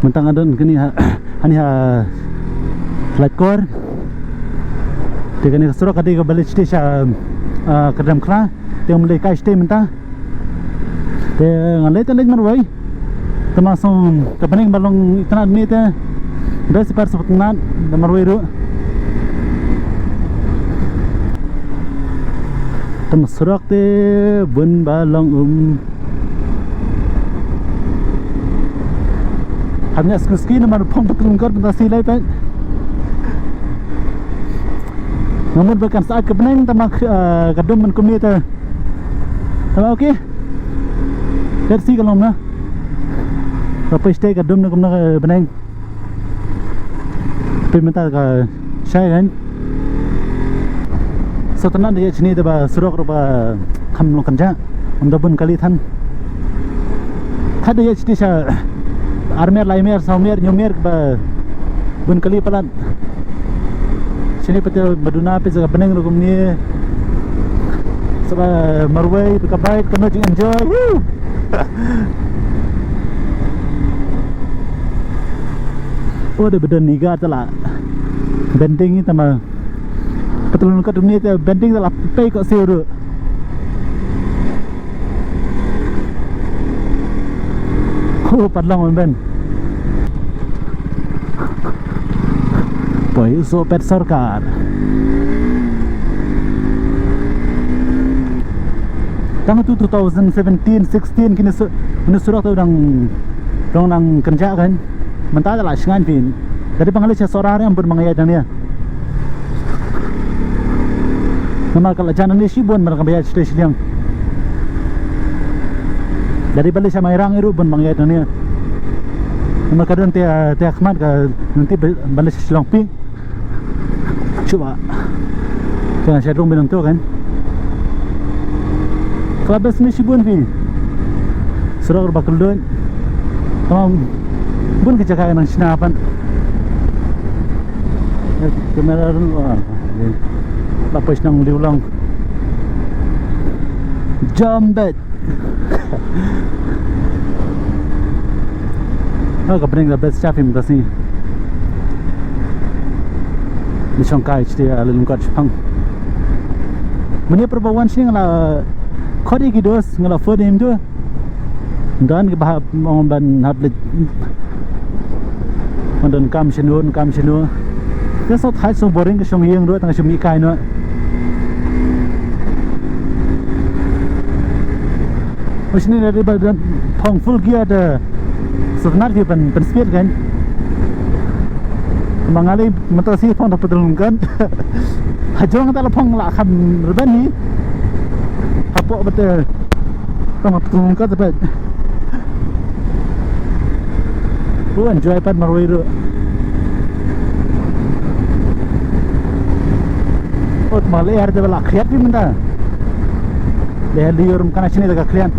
mentang adon kini hani flight core dia kini kesurok kadi ke balik station kedam kra dia mulai kai stay mentang dia ngalai tan lagi marwai termasuk kepening balong itna ni te dah separ sepetnan marwai ru termasuk te bun balong hanya skuski nama pom betul kau pentasi lagi pak. Namun bukan saat kebening tamak kadum menkumni tu. Tamak okey. Tersi kalau mana. Apa stay kadum nak kumna beneng. Peminta ka saya kan. Setelah dia sini tu bah surok rupa kamu kerja. Amdabun kali tan. Kada dia sini saya. Armer, laimer, saumer, nyumer ba bun kali palan sini pati baduna pe jaga beneng rukum ni saba marwai pe kabai kono jing enjoy oh de bedan niga tala bending ni tama patulun ka dunia te bending tala pe ko siru oh padlang ben boy so pet sarkar tang 2017-16 kini surat tu dang nang kerja kan mentah lah singan pin dari pangalis seorang yang bermangaya dan dia nama kalau jangan ni sibun mereka bayar stres yang dari balik sama irang itu pun bang dan dia nama kadang tiap khmat ke nanti balik silong ping coba jangan saya dong bilang tu kan kalau bes ni sibun pin surau bakal doan tamam bun kejagaan nang sinapan kamera wah lapis nang diulang jambet oh kepening the best chef him dasi ni songkai chti alun kat pang meni perbawan sing la khodi ki dos ngala for him tu dan ke bahab mong ban hablet mandan kam sinu ke so thai so boring ke song yeng ro tang sumi kai no mesin dari badan pong full gear ada sebenarnya pen speed kan mengalih motor si pong tak betul kan hajong tak lepong lah kan reban ni apa betul tak betul kan tapi bukan enjoy pad marwai ru oh malay ada bela kriat ni menda deh liur kana sini dekat klian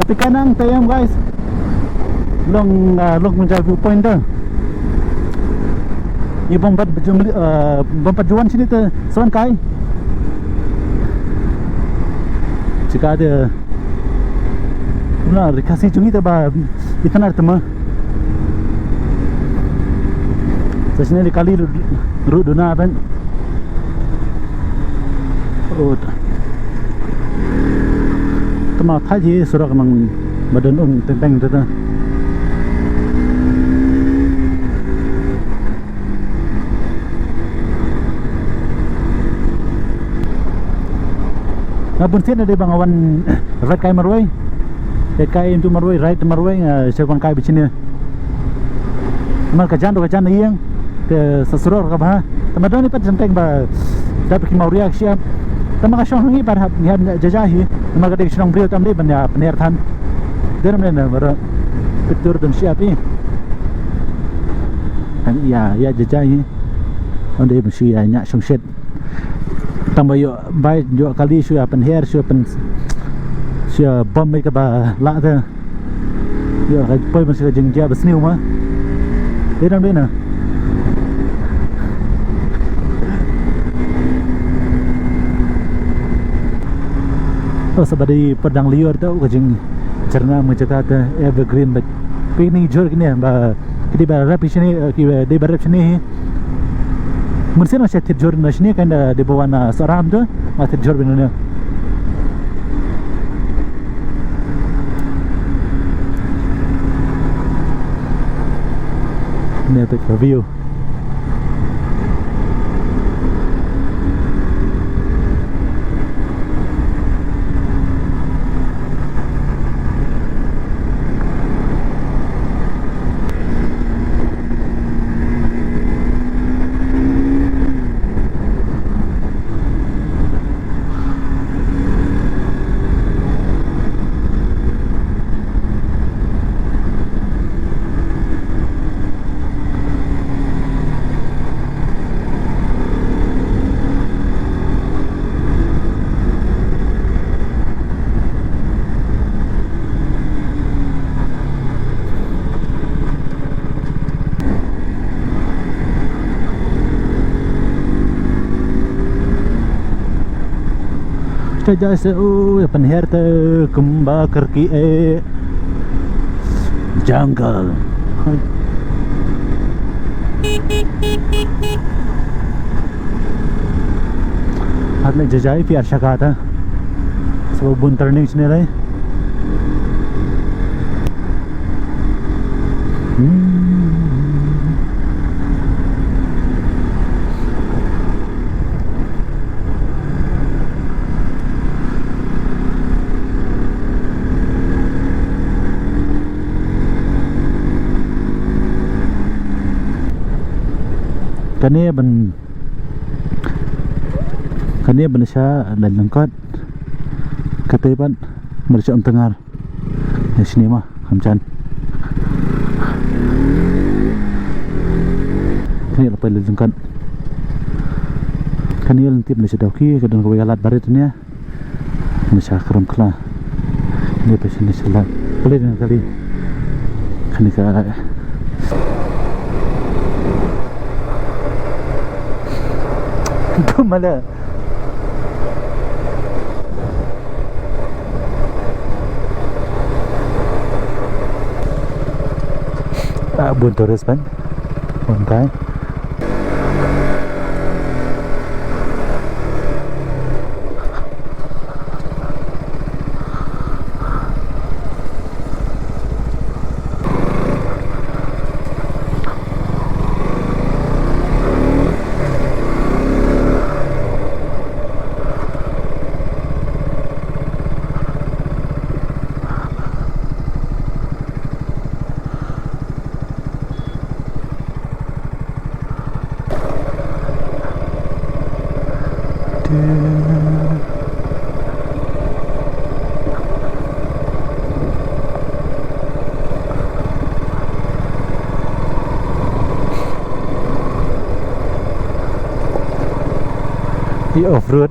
tapi kanang tayam guys long menjadi viewpoint dah ni bombat juan sini tu soan kai jika ada na dikasih cungi tu bah itana tema sesini dikali ruduna ban oh tema thaji surak nang badan tentang tu Abun sini ada bangawan right kai marwai kai into marwai right marwai sewan kai bicini mar kajan yang ke sesuror ka bah tamadon ni pat jenteng ba dapat ki mauriak siap tama ka shong ngi par hab jajahi tama ka dik shong brio tam de banya pener than deram ne bar pitur dan siap ni kan ya jajahi onde mesti ya nyak shong set tambah yo baik yo kali suya pen hair suya pen suya bom mai ka ba la ta yo ka poi masih jeng dia besniu mah deram dena oh sebagai pedang liur tu kajing cerna menjaga evergreen Picnic jor kini ba kidi ba rap sini ki de ba rap sini mungkin masih terjor na sini kan de bawa na seram tu masih terjor benar. Ini tu view. Saja seu penher te kembang kerki jungle. Hadle jajai fi arshakata. Sebab bun turning sini lai. Kania bersya dan lengkot ketepan bersya tengar di sini mah hamcan ini lepas lengkot kania lentip bersya dauki kadang kau galat barit ni ya bersya keram kela ini bersya ni selat boleh dengan kali kania ke mana buntu respan buntai di off-road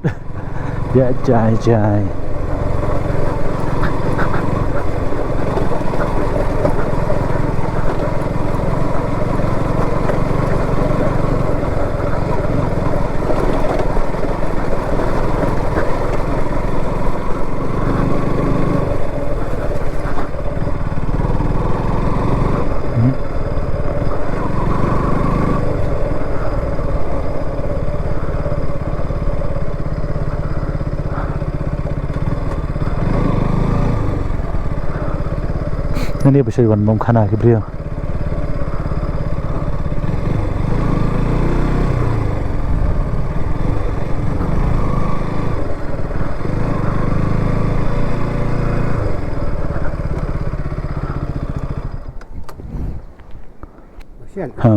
ya jai ini bisa wan mom khana ke brio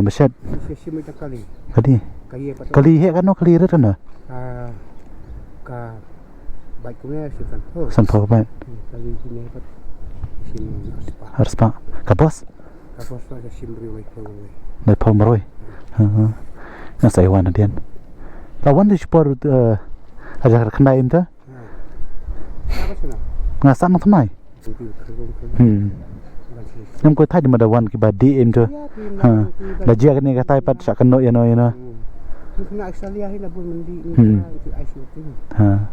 Masyad kali he kan no kali ret kan ka baik punya san po ba kali ini harus pak kapos ada simri baik pawai baik pawai maroi na sai wan dian lawan di sport ada kena im ta ngasam thamai nam ko thai ma da wan ki ba di im tu da jia kan ni ka tai pat sa kan no ya no kena Australia hi labun mandi ni ICU tu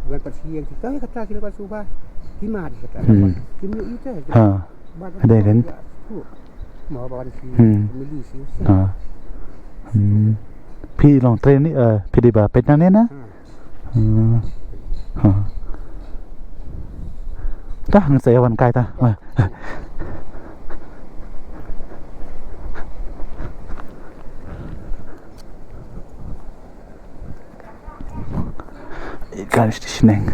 bukan pasien kita kata kita suba Timar kata. Timur itu. Ada kan? mau bawa di sini Hmm. milih sih Pi long train ni pi di ba pet na na. Dah ngan saya wan kai ta. Ikan stineng.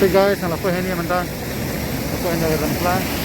Hey guys, ang lapo hen ni manta. Lapo hen ni Rangplan.